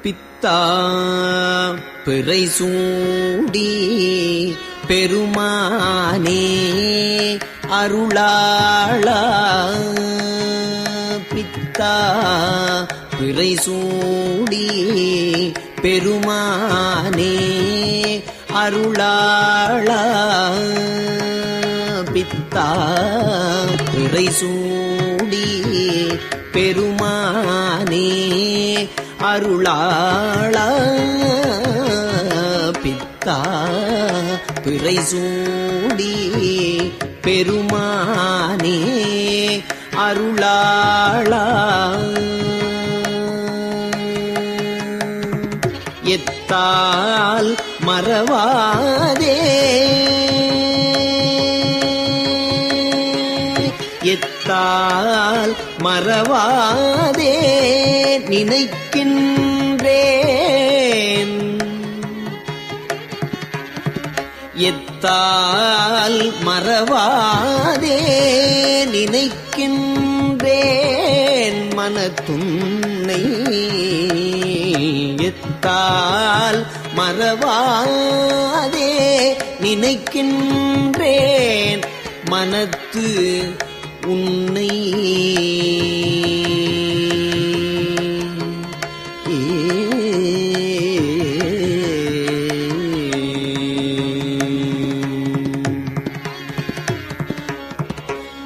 பித்தா பிறை சூடி பெருமானே அருளாளா. பித்தா பிறை சூடி பெருமானே அருளாளா. பித்தா பிறை சூடி பெருமானே அருளாளா. பித்தா பிறை சூடி பெருமானே அருளாளா. எத்தால் மறவாதே எத்தால் மறவாதே நினைக்கின்றேன். எத்தால் மறவாதே நினைக்கின்றேன் மனத்துன்னை. எத்தால் மறவாதே நினைக்கின்றேன் மனத்து உன்னை.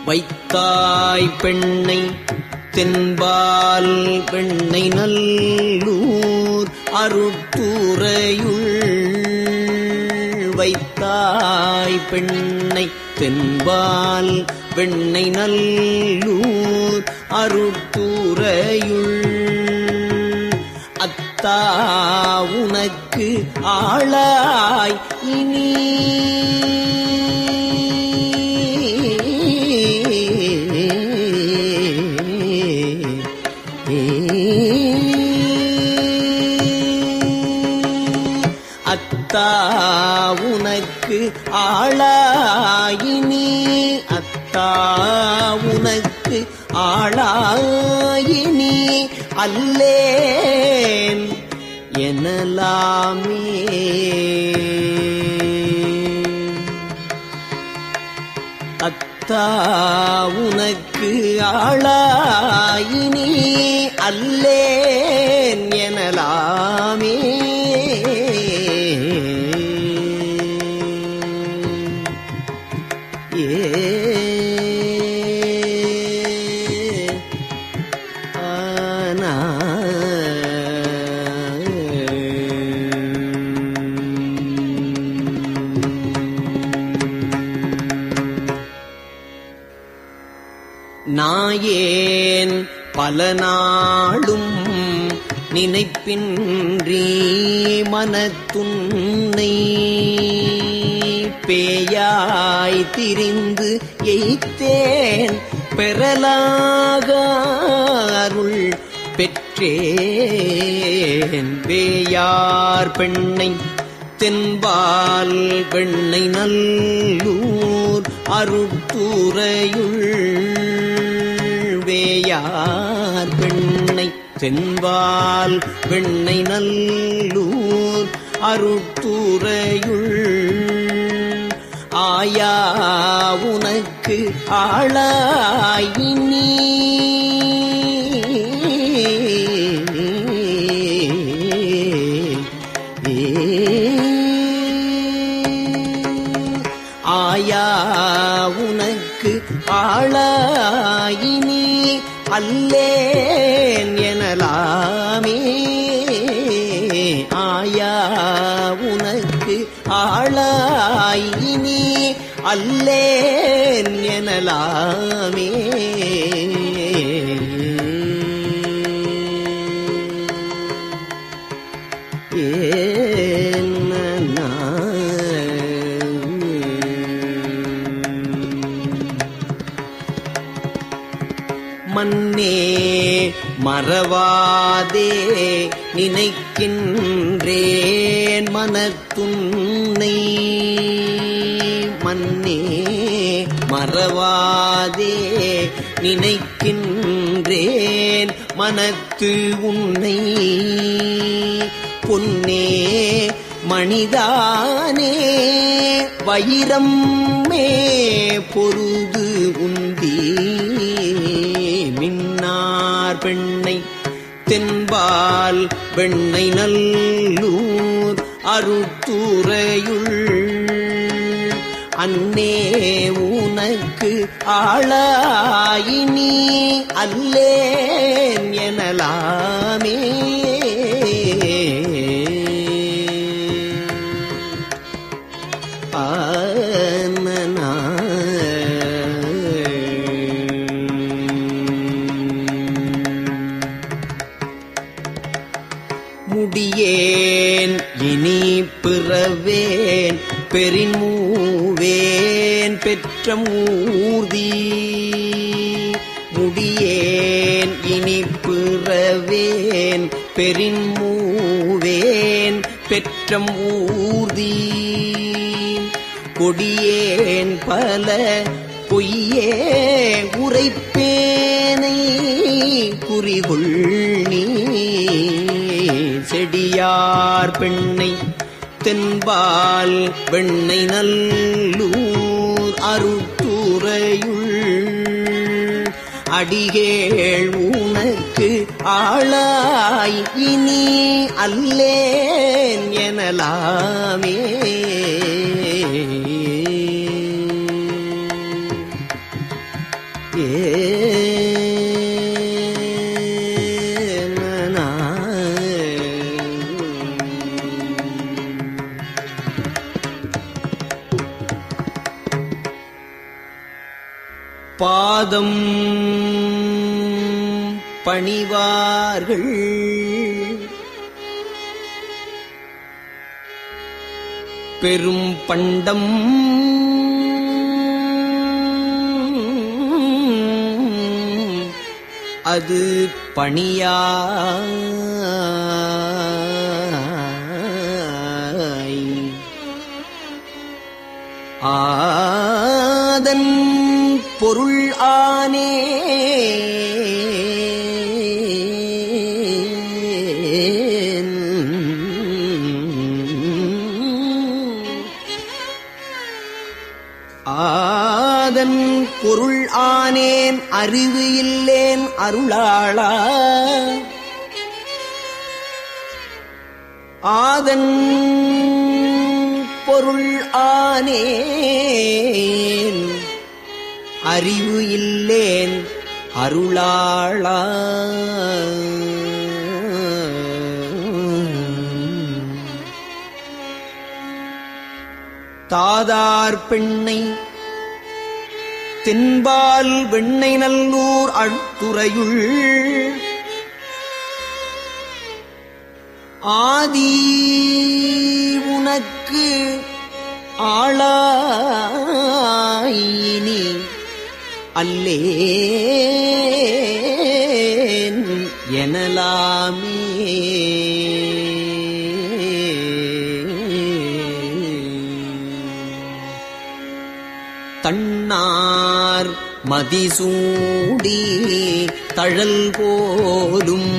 வைத்தாய் பெண்ணை தென்பால் பெண்ணை நல்லூர் அருட்டுறையுள். வைத்தாய் பெண்ணை தென்பால் பெண்ணை நல்லூர் அருட்டுறையுள். அத்தா உனக்கு ஆளாய் இனி அத்தா உனக்கு ஆளாயினி. அத்தா உனக்கு ஆளாயினி அல்லேன் எனலாமே. அத்தா உனக்கு ஆளாயினி அல்லேன் எனலாமே. நாயேன் பல நாளும் நினைப்பின்றி மனத்துன்னை. பேயாய் திரிந்து எய்த்தேன் பெறலாக அருள் பெற்றேன். வேயார் பெண்ணை தென்பால் பெண்ணை நல்லூர் அருட்டுறையுள். வேயார் பெண்ணை தென்பால் பெண்ணை நல்லூர் அருட்டுறையுள். ஆயா உனக்கு ஆளாயினி. ஆயா உனக்கு ஆளாயினி அல்லேன் எனலாமே. ஆயா உனக்கு ஆளாயினி அல்லேன் எனலாமே. மன்னே மறவாதே நினைக்கின்றேன் மனத்துன்னை. மன்னே மறவாதே நினைக்கின்றேன் மனத்து உன்னை. பொன்னே மணிதானே வைரம் மே பொருது உந்தி மின்னார் பெண்ணை தென்பால் வெண்ணை நல்லூர் அருத்துறையுள் அன்னே உனக்கு ஆளாயினி அல்லேன் எனலாமே முடியேன் இனி பிறவேன் பெரின்மூவேன் பெற்ற மூர்த்தி முடியேன் இனி பிறவேன் பெரின்மூவேன் பெற்ற மூர்த்தி கொடியேன் பல பொய்யே உரைப்பேனை குறிகொள் நீ செடியார் பெண்ணை தென்பால் வெண்ணை நல்லூர் அருத்துறையுள் அடிகேள் உனக்கு ஆளாய் இனி அல்லேன் எனலாமே பாதம் பணிவார்கள் பெரும் பண்டம் அது பணியாய் ஆதன் பொருள் ஆனே ஆதன் பொருள் ஆனேன் அறிவு இல்லேன் அருளாளா ஆதன் பொருள் ஆனேன் அறிவு இல்லேன் அருளாளா தாதார் பெண்ணை தென்பால் வெண்ணை நல்லூர் அழ்துறையுள் ஆதி உனக்கு ஆளாயினி அல்லேன் எனலாமே தன்னார் மதிசூடி தழல் போலும்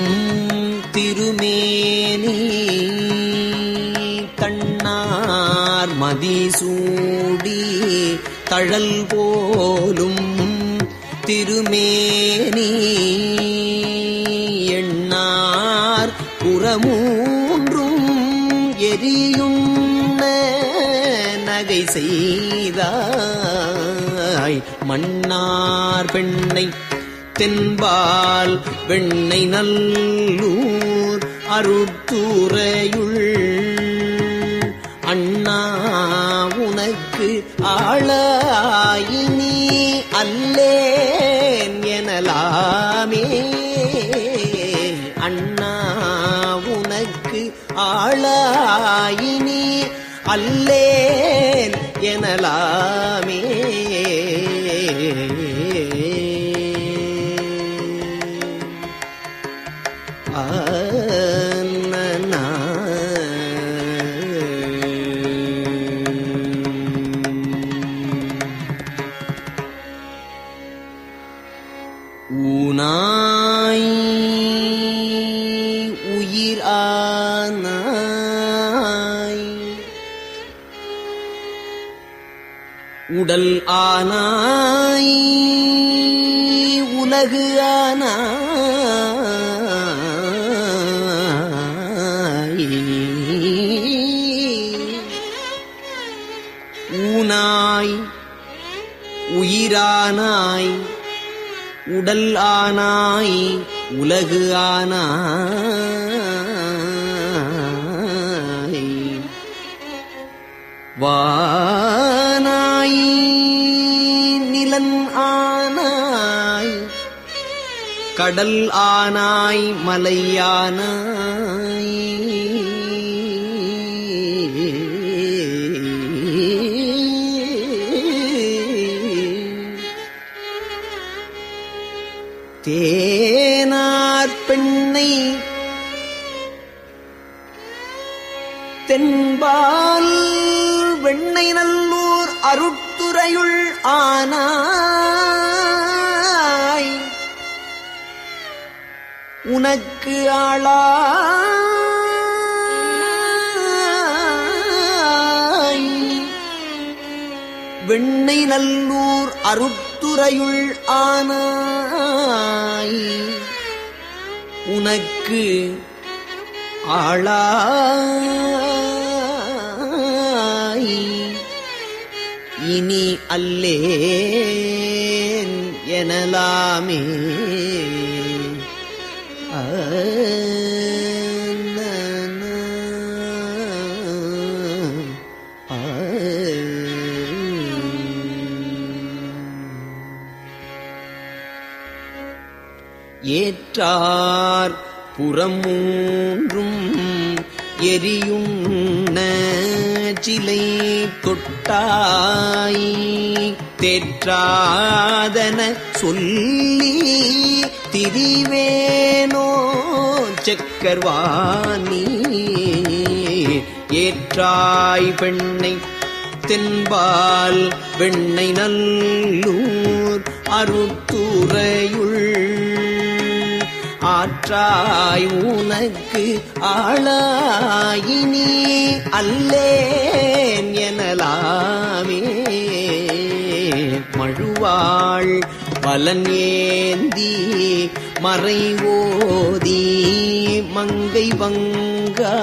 திருமேனி தன்னார் மதிசூடி தழல் போலும் திருமேனி எண்ணார் புறமூன்றும் எரியுண்ண நகை செய்தாய் மன்னார் பெண்ணை தென்பால் வெண்ணை நல்லூர் அருத்துறையுள் அண்ணா உனக்கு ஆளாயினி அல்லேன் எனலாமே அண்ணா உனக்கு ஆளாயினி அல்லேன் எனலாமே ஊனாய் உயிர் ஆன உடல் ஆனாய் உலகு ஆனாய் ஊனாய் உயிரானாய் உடல் ஆனாய் உலகு ஆனாய் வானாய் நிலன் ஆனாய் கடல் ஆனாய் மலையானாய் தேனார் பெண்ணை தென்பால் வெண்ணை நல்லூர் அருட்துறையுள் ஆனாய் உனக்கு ஆளாய் வெண்ணை நல்லூர் அருட்துறையுள் ஆனாய் உனக்கு ஆளாய் இனி அல்லேன் எனலாமே ஏற்றார் புறமூன்றும் எரியுண்ண சிலை தொட்டாய் தேற்றாதன சொல்லி திரிவேனோ செக்கர்வாணி ஏற்றாய் பெண்ணை தென்பால் வெண்ணை நல்லூர் அருட்துறையுள் ஆற்றாய் உனக்கு ஆளாயினி அல்லேன் எனலாமே மழுவாள் பலன் ஏந்தி மறைவோதி மங்கை வங்கா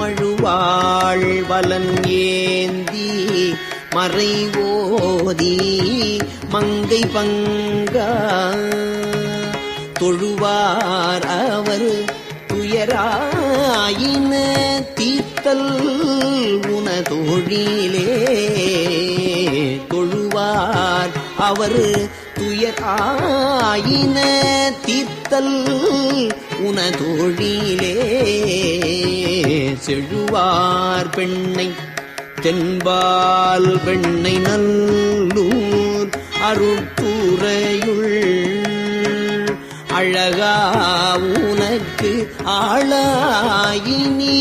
மழுவாள் பலன் ஏந்தி மறைவோதி மங்கை வங்கா தொழுவார் அவர் துயராயின தீர்த்தல் உனதொழிலே தொழுவார் அவர் துயராயின தீர்த்தல் உனதொழிலே செழுவார் பெண்ணை தென்பால் வெண்ணை நல்லூர் அருட்துறையுள் அழகா உனக்கு ஆளாயினி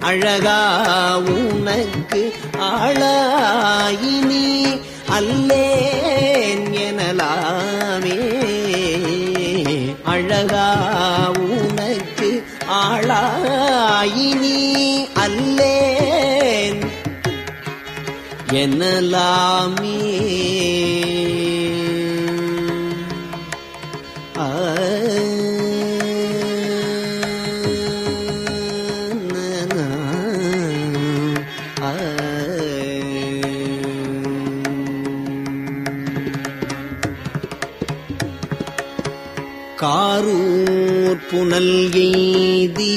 அழகா உனக்கு ஆளாயினி அல்லேன் எனலாமே அழகா உனக்கு ஆளாயினி அல்லேன் எனலாமே காரூர் புனல் எய்தி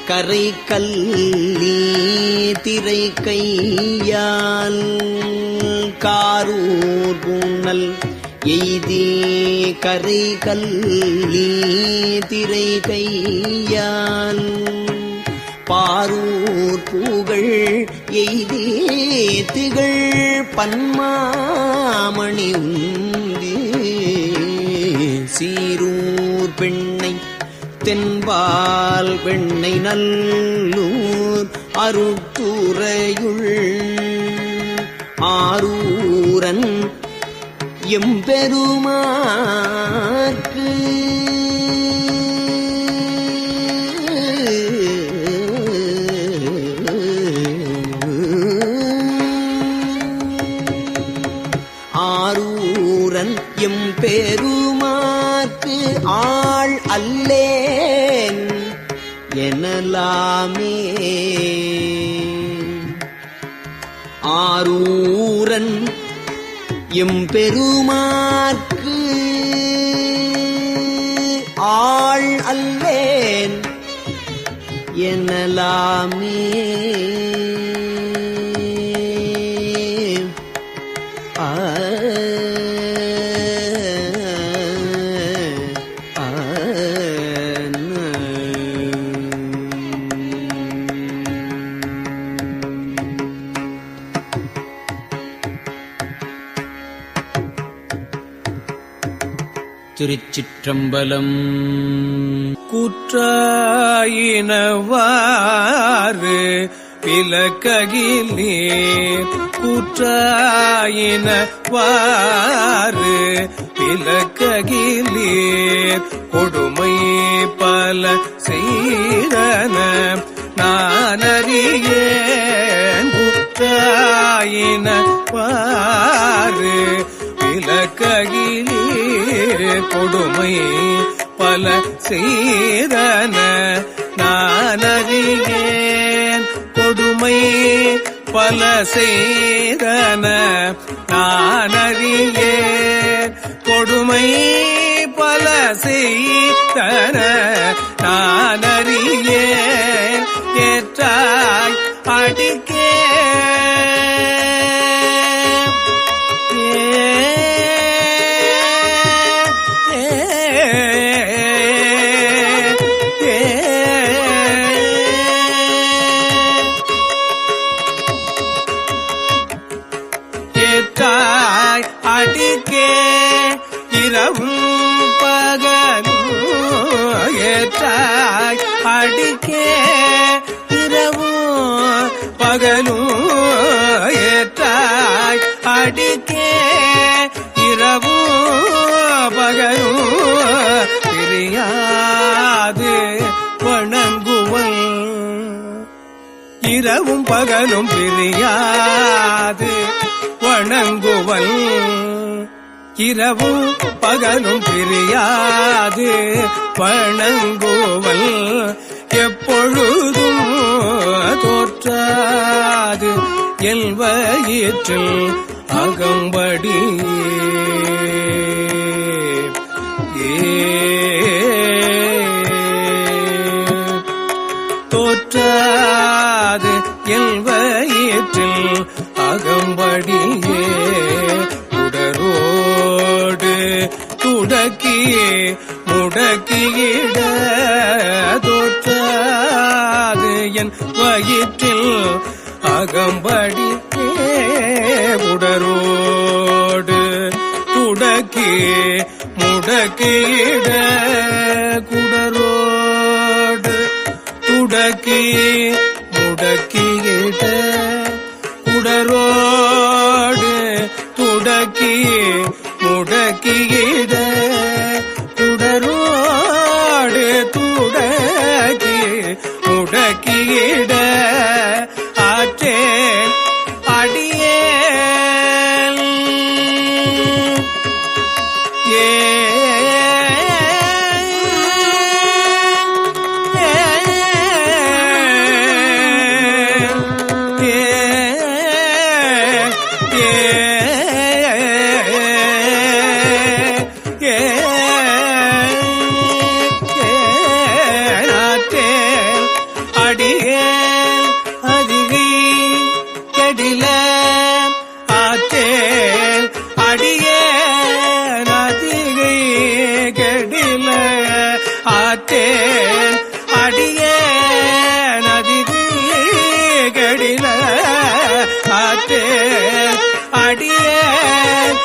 கரை கல்லி திரை கையால் காரூர் புனல் எய்தி கரை கல்லி திரை கையால் பாரூர் புகழ் எய்தி திகழ் பன்மாமணி உந்தி சீரூர் பெண்ணை தென்பால் வெண்ணை நல்லூர் அருட்டுரையுள் ஆரூரன் எம்பெருமாற்கு ஆரூரன் எம்பெருமாற்கு ஆள் அல்லேன் எனலாமே ஆரூரன் எம்பெருமாற்கு ஆள் அல்லேன் எனலாமே திருச்சிற்றம்பலம். கூற்றாயினவாறு விலக்ககிலேர் கூற்றாயினவாறு விலக்ககிலேர் கொடுமை பல செய்தன நானறியேன் கூற்றாயினவாறு விலக்ககிலேர் கொடுமை பல செய்தன நானறியேன் கொடுமை பல செய்தன நானறியேன் கொடுமை பல செய்தன நானறியேன் ஏற்றாய் அடிக்கே அடிக்கே இரவும் பகலும் ஏற்றாய் அடிக்கே இரவும் பகலும் ஏற்றாய் அடிக்கே இரவும் பகலும் பிரியாது வணங்குவன் இரவும் பகலும் பிரியாது வணங்குவன் இரவும் பகலும் பிரியாது வணங்குவன் எப்பொழுதும் தோற்றாது என் வயிற்றில் அகம்படி தோற்றாது என் வயிற்றில் அகம்படியே உடரோடு துடக்கியே முடக்கியிட தோற்றாது என் வயிற்றில் அகம்படியே உடரோடு துடக்கியே முடக்கியிட குடரோடு துடக்கி முடக்கியிட குடரோடு துடக்கி முடக்கியிட குடரோடு துடக்கி முடக்கியிட ஆற்றேன் அடியேன்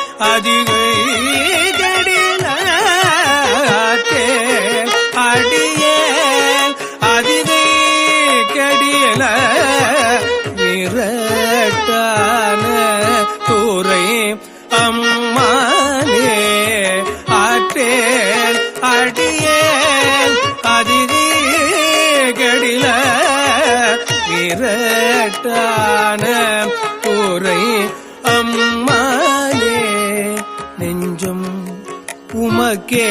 அதிகை கடில அடியே அதிகை கடில வீரட்டான துறை அம்மானே நெஞ்சம் உமக்கே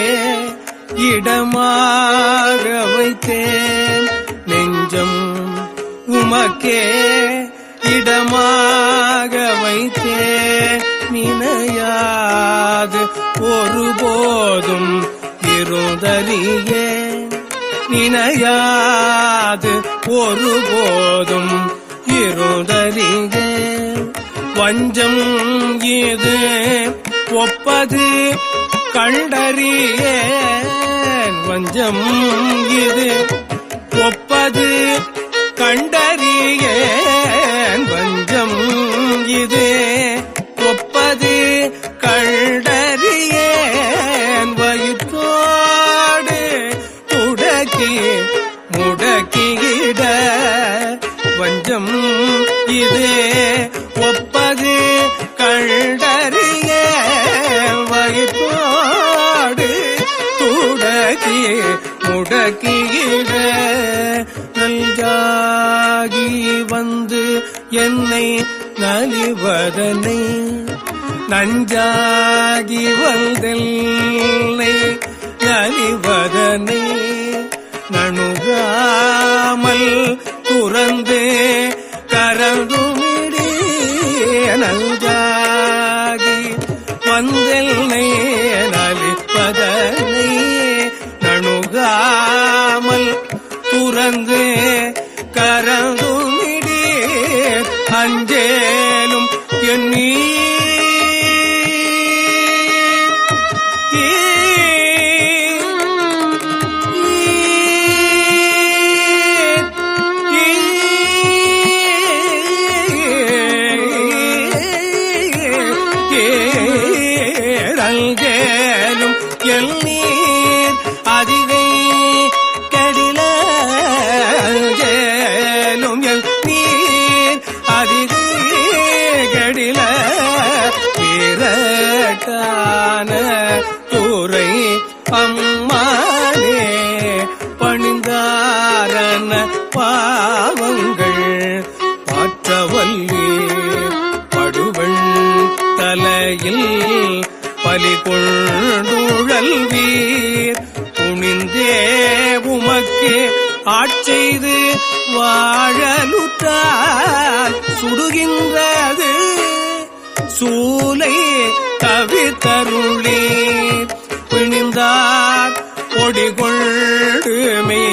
இடமாக வைத்தேன் நெஞ்சம் உமக்கே இடமாக வைத்தேன் நினையாது ஒருபோதும் இருந்தறியே நினையாது ஒருபோதும் இருந்தறியே வஞ்சம் இது ஒப்பது கண்டறியேன் வஞ்சம் இது ஒப்பது கண்டறியேன் வஞ்சம் இது ஒப்பது கண்டறியேன் வயிற்றோடு முடக்கி முடக்கிட வஞ்சம் இது ஒப்பது கண்டறியேன் வயிற்றோடு துடக்கி முடக்கிட நல்காகி வந்து என்னை நலிவதனை நஞ்சாகி வந்தெல்லை நலிவதனை நணுகாமல் துறந்து கரந்துமிடி நஞ்சாகி வந்தெல்லை நலிப்பதனை நணுகாமல் துறந்து கரந்துமிடி அஞ்சேலும் எண்ணி அங்கேலும் எல்நீர் அதிகை கடில அங்கேலும் எல்நீர் அதிகை கடில வீரட்டான துறை அம்மானே பணிந்தாரன பாவங்கள் மாற்றவல்லீர் படுவள் தலையில் பலி கொண்டுழல் வீர் துணிந்தே உமக்கு ஆட்செய்து வாழலுற்றால் சுடுகின்றது சூலை தவித்தருளீர் பிணிந்தார் ஒடிகொள்ளுமே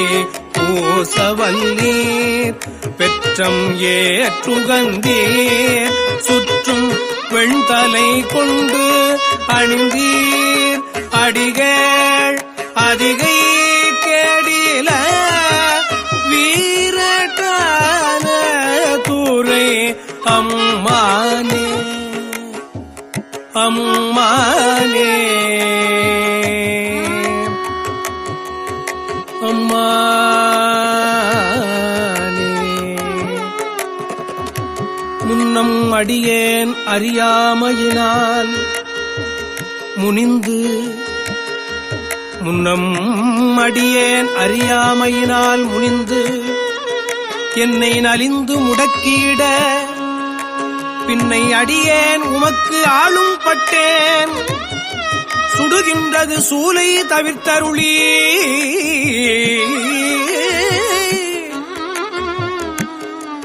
பூசவல்லீர் பெற்றம் ஏற்றுகந்தீர் சுற்றும் வெண்தலை கொண்டு அணிந்தீர் அடிகள் அதிகை கேடில வீரட்டான துறை அம்மானே அம்மானே அம்மானே முன்னம் அடியேன் அறியாமையினால் முனிந்து முன்னம் அடியேன் அறியாமையினால் முனிந்து என்னை நலிந்து முடக்கிட பின்னை அடியேன் உமக்கு ஆளும் பட்டேன் சுடுகின்றது சூலை தவிர்த்தருளி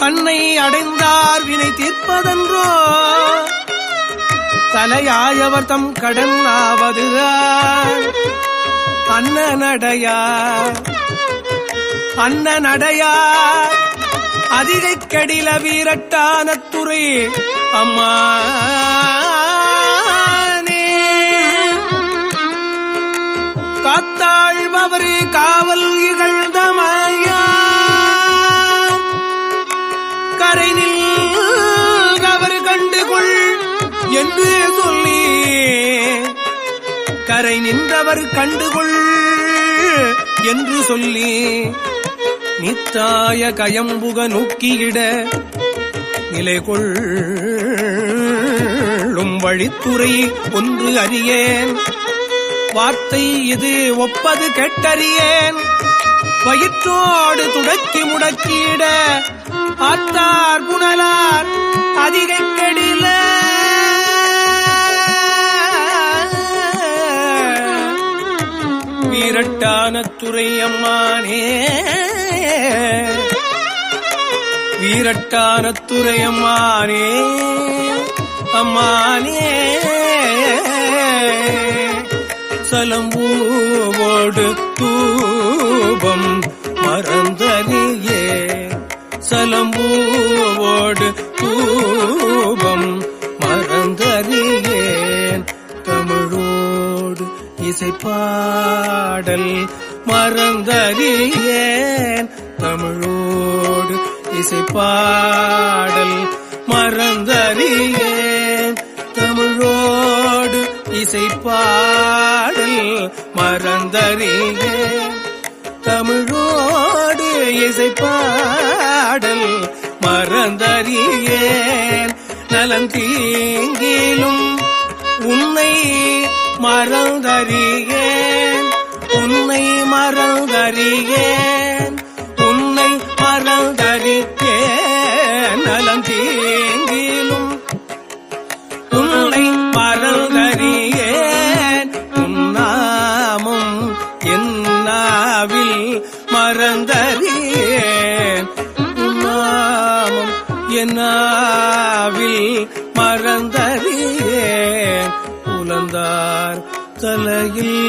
தன்னை அடைந்தார் வினை தீர்ப்பதன்றோ தலையாயவர் தம் கடன் ஆவதுதான் அண்ணனடையா அதிகை கடில வீரட்டான துறை அம்மானே காத்தாழ்பவர் காவல் இகழ்ந்தமையா கரை நில்கவர் கண்டுகொள் என்று சொல்லி கரை நின்றவர் கண்டுகொள் என்று சொல்லி நித்தாய கயம்புக நோக்கியிட நிலை கொள்ளும் வழித்துறை ஒன்று அறியேன் வார்த்தை இது ஒப்பது கேட்டறியேன் வயிற்றோடு துடக்கி முடக்கியிட ஆத்தார் புனலார் அதிகை கெடில வீரட்டான துறை அம்மானே வீரட்டான துறை அம்மானே அம்மானே சலம்பூவோடு தூபம் மறந்தறியே சலம்பூவோடு தூபம் மறந்தறியேன் தமிழோடு இசைப்பாடல் மறந்தறியேன் தமிழோடு இசைப்பாடல் மறந்தறியேன் தமிழோடு இசைப்பாடல் மறந்தறியேன் தமிழோடு இசைப்பாடல் மறந்தறியேன் நலந்தீங்கிலும் உன்னை மறந்தறியேன் உன்னை மறந்தறியேன் உன்னை மறந்தறியேன் நலந்தீங்கிலும் உன்னை மறந்தறியேன் உன்னாமம் என்னாவில் மறந்தறியேன் உன்னாமம் என்னாவில் மறந்தறியேன் உலந்தார் தலையில்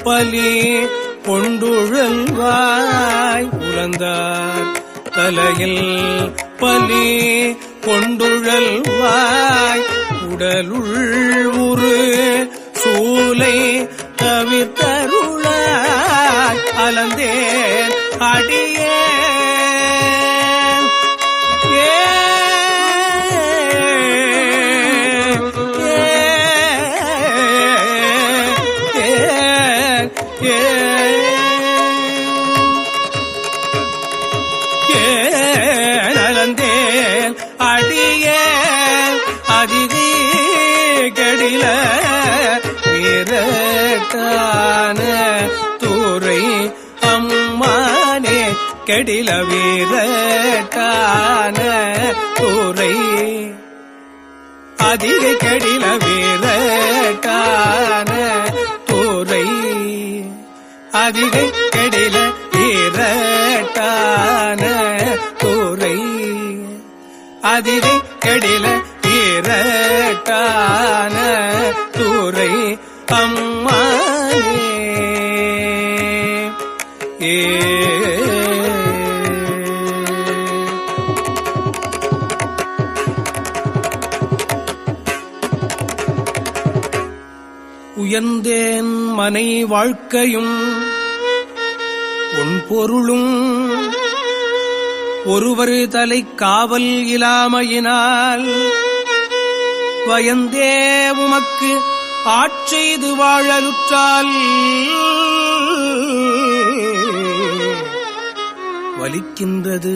பலி கொண்டுழல்வாய் உலந்தார் தலையில் பலி கொண்டுழல்வாய் உடலுள் உரு சூலை தவிர்த்தருளாய் அலந்தேன் அடியேன் அலந்தேன் அடியேன் அதிதி கடில வீரட்டான துறை அம்மானே கடில வீரட்டான துறை அதிகை கடில வீரட்டான துறை அதிகை கடில வீரட்டான துறை அதிகை கடில வீரட்டான துறை அம்மானே உயர்ந்தேன் மனை வாழ்க்கையும் உன் பொருளும் ஒருவர் தலை காவல் இலாமையினால் வயந்தே உமக்கு ஆட்செய்து வாழலுற்றால் வலிக்கின்றது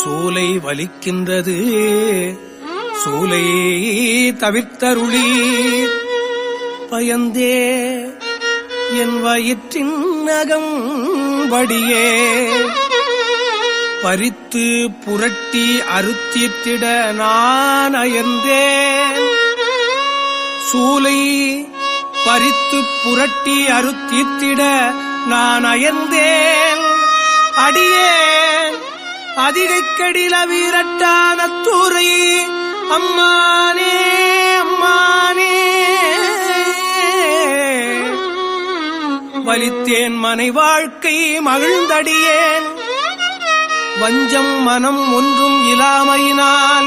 சூலை வலிக்கின்றது சூலை தவிர்த்தருளீர் பயந்தே என் வயிற்றின் நகம் வடியே பறித்து புரட்டி அறுத்திட்டிட நான் அயர்ந்தேன் சூலை பறித்து புரட்டி அறுத்திட்டிட நான் அயர்ந்தேன் அடியேன் அதிகை கடில வீரட்டான துறை அம்மானே அம்மானே வலித்தேன் மனை வாழ்க்கை மகிழ்ந்தடியேன் வஞ்சம் மனம் ஒன்றும் இலாமையினால்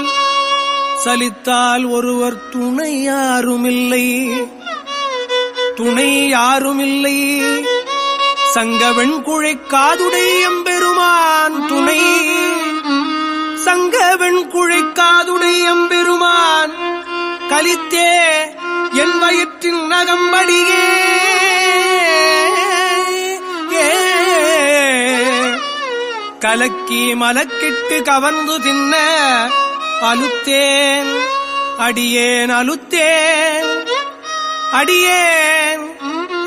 சலித்தால் ஒருவர் துணை யாருமில்லை துணை யாருமில்லை சங்கவெண்குழை காதுடை எம்பெருமான் துணை சங்கவெண்குழை காதுடை எம்பெருமான் கலித்தே என் வயிற்றின் நகம்படியே கலக்கி மலக்கிட்டு கவர்ந்து தின்ன அலுத்தேன் அடியேன் அலுத்தேன் அடியேன்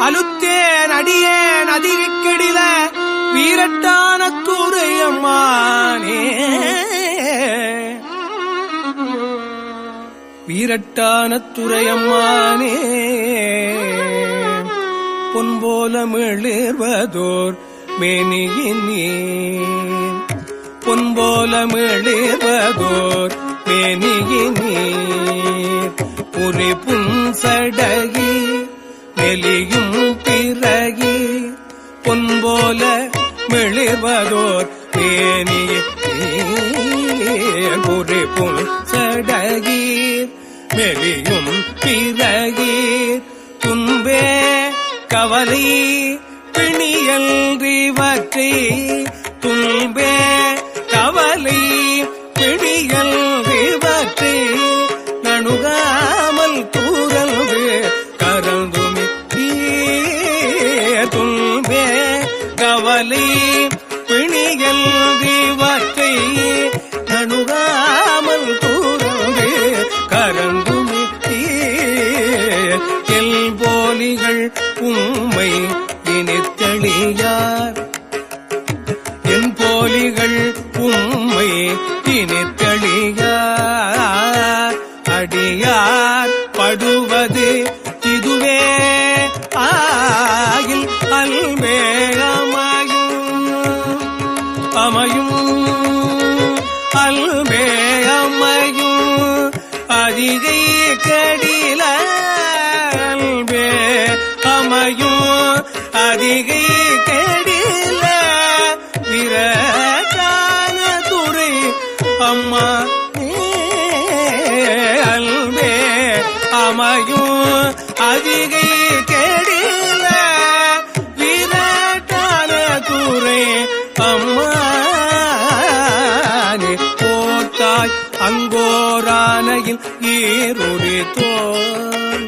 அலுத்தேன் அடியேன் அதிகை கெடில வீரட்டான துறையம்மானே வீரட்டான துறையம்மானே பொன்போல மிளிர்வதோர் மேனியினீர் பொன்போல மிளிர்வதோர் மேனியினீர் புரி புன்சடகி மெலியும் பிறகி பொன்போல மிளிர்வதோர் மேனியினீர் புரி புன்சடகீர் மெலியும் பிறகீர் துன்பே கவலை பிணியல்றிவற்றை துன்பே கவலை பிணியல்றிவற்றை நணுகாமல் தூரல்து கரந்துமி துன்பே கவலை பிணியல்றிவற்றை நணுகாமல் தூரல்து கரந்துமி போலிகள் உம்மை இனித்தளியார் என் போலிகள் உம்மை இனித்தளியார் அடியார் படுவது இதுவே ஆயில் அல்வே அமையும் அல்வே அமையும் அதிகை கடில அமையும் அதிகை கெடில விரட்டான துறை அம்மா அல்வே அமையும் அதிகை கெடில விரட்டான துறை அம்மா போத்தாய் அங்கோரானையில் ஈருரி தோல்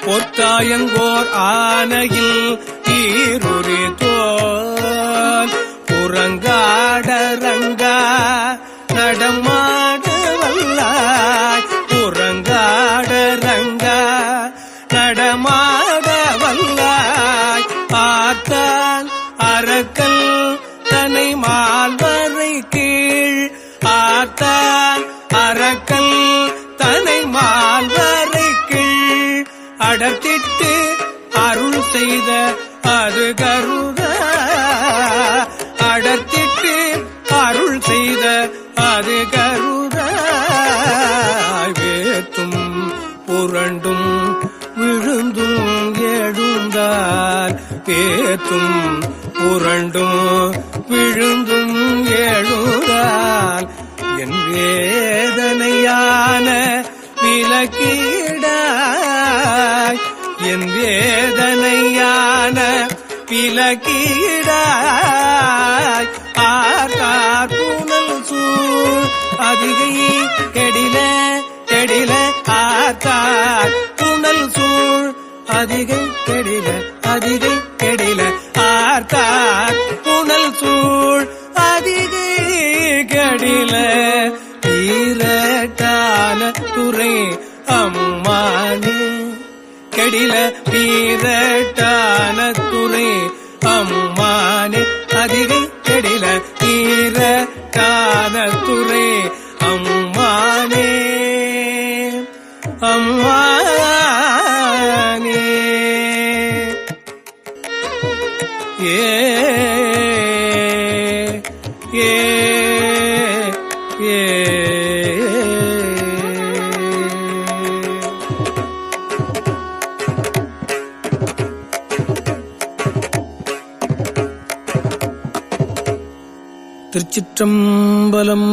பொத்தாயங்கோர் ஆனையில் ஈருரி தோல் புறங்காடரங்கா நடமாட வல்லாய் புறங்காடரங்கா நடமாட வல்லாய் பார்த்தான் அரக்கல் தனை மால்வரை கீழ் ஆத்தான் அரக்கல் தனை மால்வரை கீழ் அடர்த்திட்டு அருள் செய்த அது கருத அடர்த்திட்டு அருள் செய்த அது கருத வேத்தும் புரண்டும் விழுந்தும் எழுந்தால் வேத்தும் புரண்டும் விழுந்தும் எழுந்தால் என் வேதனையான விலக்கீடாய் என் வேதனையான விலக்கீடாய் ஆர்கார் புனல் சூழ் அதிகை கெடில கெடில ஆர்கார் புனல் சூழ் அதிகை கெடில அதிகை கெடில ஆர்கார் புனல் சூழ் அதிகை கெடில வீரட்டான துறை அம்மானே கெடில வீரட்டான துறை அம்மானே அதிகை கெடில வீரட்டான துறை அம்மானே அம்மானே திருச்சிற்றம்பலம்.